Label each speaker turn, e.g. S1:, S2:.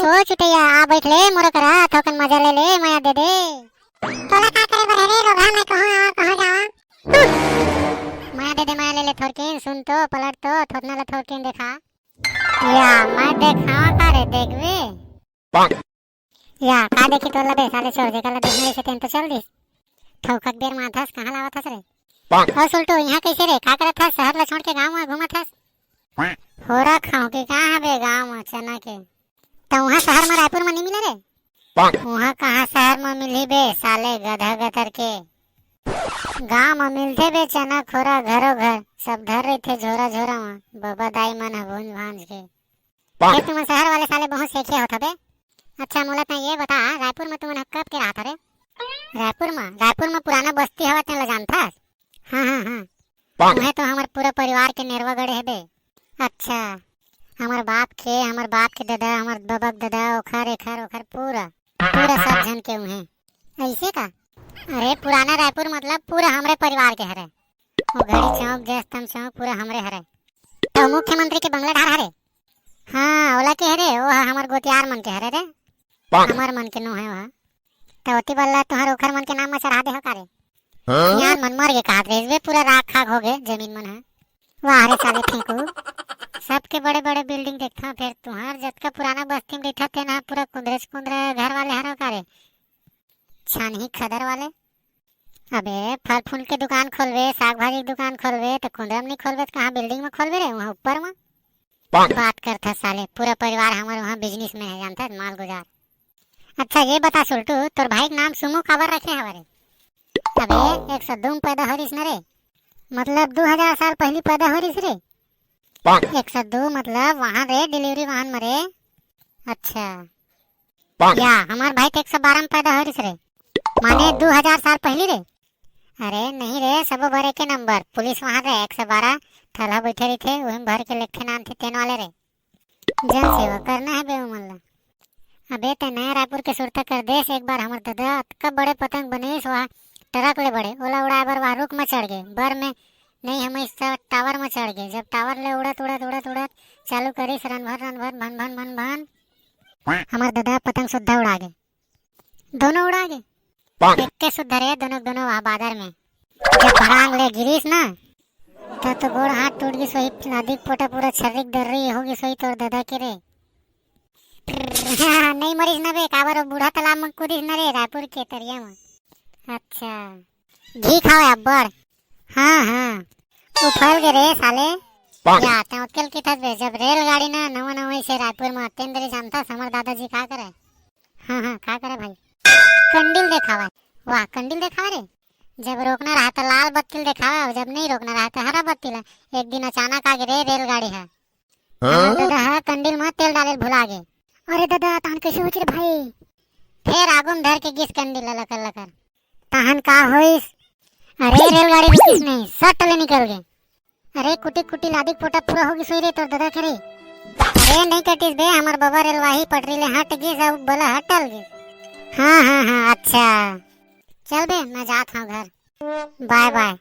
S1: ओ चुटिया आ बैठ ले मोरा करा थोकन मजा ले ले माया दे दे।
S2: तोला का करे बरे रे रोगा मैं कहां जावा।
S1: माया दे दे माया ले ले थोरकिन सुन तो पलट तो थोतना ले थोरकिन देखा। या मैं देखावा का रे देखबे। या का देखी तो लबे साले छोड़ दे कल देखने से तेन तो चल दिस। थौकक देर माथास कहां लावत हस रे। और सुलटो यहाँ कैसे रे का करत हस शहर ला छोड़ के गांव में घूमत हस। होरा खाओ के कहां हबे गांव में चना के। तो वहां शहर में रायपुर में नहीं मिले रे। वहाँ कहाँ शहर में मिली बे साले गधा गतर के। गांव में मिलते बे चना खोरा घरों घर सब धर रहे थे झोरा झोरा में बाबा दाई मन भूंज भांज के। खेत में शहर वाले साले बहुत सेखे होता बे। अच्छा मोला तै ये बता रायपुर में तुमन कब के रहा था रे। रायपुर में पुराना बस्ती हवा तेन ला जानता। हाँ तुम्हें तो हमारे पूरा परिवार के नेरवा गड़े है बे। अच्छा हमार बाप के दादा हमार बाबा के दादा ओखर एखर ओखर पूरा सब जन के उन्हें ऐसे का। अरे पुराना रायपुर मतलब पूरा हमरे परिवार के हरे। वो घड़ी चौक जयस्तंभ चौक पूरा हमरे हरे। तो मुख्यमंत्री के बंगला ढार हरे। हाँ ओला के हरे वो हमार गोतियार मन के हरे रे। हमार मन के नो है वहाँ तो ओती बल्ला तुहार ओखर मन के नाम में चढ़ा दे हो का रे। यार मन मर गए कहा रे पूरा राख खाक हो गए जमीन मन है। वाह रे साले फेंकू सबके बड़े बड़े बिल्डिंग देखता फिर तुहार जतका पुराना बस्ती में देखा थे ना पूरा कुंदरे घर वाले हरो का रे। छानही खदर वाले। अबे फल फूल के दुकान खोलवे साग भाजी की दुकान खोलवे तो कुंदरा में नहीं खोलवे तो कहाँ बिल्डिंग में खोलवे रे वहाँ ऊपर में। बात करता साले पूरा परिवार हमारे वहाँ बिजनेस में है जानता है माल गुजार। अच्छा ये बता सुल्टू तोर भाई का नाम सुमू काबर रखे हमारे। अबे 102 पैदा हो रिस न रे मतलब 2000 साल पहली पैदा हो रिस रे। 102 मतलब वहाँ रे डिलीवरी वाहन में रे। अच्छा या हमार भाई तो 112 में पैदा हो रिस रे माने 2000 साल पहली रे। अरे नहीं रे सब भरे के नंबर पुलिस वहाँ रे 112 थला बैठे रही थे वही भर के लिखे नाम थे तेन वाले रे। जन सेवा करना है बे उमल्ला। अबे ते नया रायपुर के सुरता कर देश एक बार हमार दादा कब बड़े पतंग बने वहाँ ट्रक ले बड़े ओला उड़ा बार वहाँ रुक में चढ़ गए बर में नहीं हम इस टावर में चढ़ गए जब टावर ले उड़त चालू करी रन भर भन भन हमार दादा पतंग सुद्धा उड़ा गए दोनों उड़ा गए एक के सुद्धा रे दोनों वहाँ बादर में जब भड़ांग ले गिरीस ना तो गोड़ हाथ टूट गई सोई लादी पोटा पूरा छर्रिक दर रही होगी सोई तोर दादा के रे। नहीं मरीज न बे काबर बूढ़ा तालाब में कूदिस न रे रायपुर के तरिया में। अच्छा घी खाओ अब्बर। हाँ उठल गे रे साले या तेल की थस बे जब रेलगाड़ी ना नवा से रायपुर में तेंदरी जानता हमार दादाजी का करे। हाँ का करे भाई कंडील देखावा। वाह कंडील देखावा रे जब रोकना रहा तो लाल बत्ती देखावा जब नहीं रोकना रहा तो हरा बत्ती ला। एक दिन अचानक आ गए रेलगाड़ी है दादा कंडील में तेल डाले भुला गए। अरे दादा तहन कैसे हो रे भाई फिर आगू में धर के गिस कंडील लकर तहन का होइस। अरे रेलगाड़ी रुकिस नहीं सट ले निकल गए। अरे कुटी लादी पोटा पूरा होगी सोई रे तोर दादा के रे। अरे नहीं कटिस बे हमार बाबा रेलवाही पटरी ले हट गई सब बला हटल गई। हाँ अच्छा चल बे मैं जात हूँ घर बाय बाय।